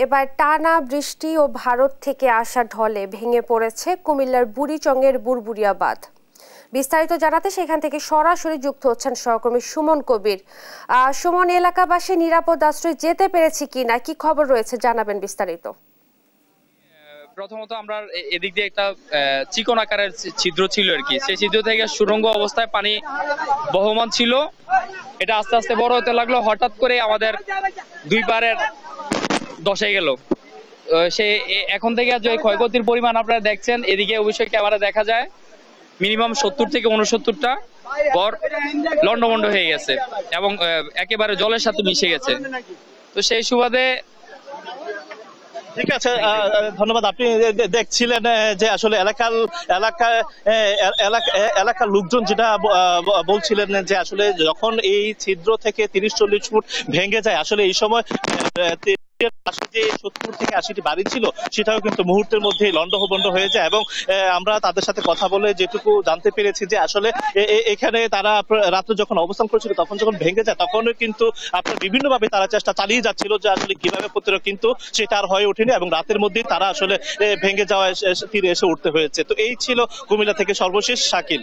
এবার টানা বৃষ্টি ও ভারত থেকে আসা ঢলে ভেঙে পড়েছে কুমিল্লার বুড়িচংয়ের বুড়বুড়িয়া বাঁধ। বিস্তারিত জানাতে সেখান থেকে সরাসরি যুক্ত হচ্ছেন সহকর্মী সুমন কবির। সুমন, এলাকাবাসী নিরাপদ আশ্রয়ে যেতে পেরেছে কিনা, কি খবর রয়েছে জানাবেন বিস্তারিত। প্রথমত আমরা এদিক দিয়ে একটা চিকন আকারের ছিদ্র ছিল আর কি, সেই ছিদ্র থেকে সুড়ঙ্গ অবস্থায় পানি বহমান ছিল। এটা আস্তে আস্তে বড় হতে লাগলো, হঠাৎ করে আমাদের দুই পারের দশে গেল। সে এখন থেকে যে ক্ষয়ক্ষতির পরিমাণ আপনারা দেখছেন, এদিকে অবশ্যই ক্যামেরা দেখা যায় মিনিমাম 70 থেকে 69টা ঘর লন্ডভন্ড হয়ে গেছে এবং একেবারে জলের সাথে মিশে গেছে। তো সেই সুবাদে ঠিক আছে, ধন্যবাদ। আপনি দেখছিলেন যে আসলে এলাকার লোকজন যেটা বলছিলেন যে আসলে যখন এই ছিদ্র থেকে 30-40 ফুট ভেঙে যায়, আসলে এই সময় যে 70 থেকে 80টি বাড়ি ছিল সেটাও কিন্তু মুহূর্তের মধ্যে লন্ডভন্ড হয়ে যায়। এবং আমরা তাদের সাথে কথা বলে যেটুকু জানতে পেরেছি যে আসলে এখানে তারা রাত্রে যখন অবস্থান করেছিল তখন যখন ভেঙে যায় তখন কিন্তু আপনার বিভিন্নভাবে তারা চেষ্টা চালিয়ে যাচ্ছিল যে আসলে কিভাবে প্রতিরোধ, কিন্তু সেটা আর হয়ে ওঠেনি এবং রাতের মধ্যেই তারা আসলে ভেঙে যাওয়ায় তীরে এসে উঠতে হয়েছে। তো এই ছিল কুমিল্লা থেকে সর্বশেষ শাকিল।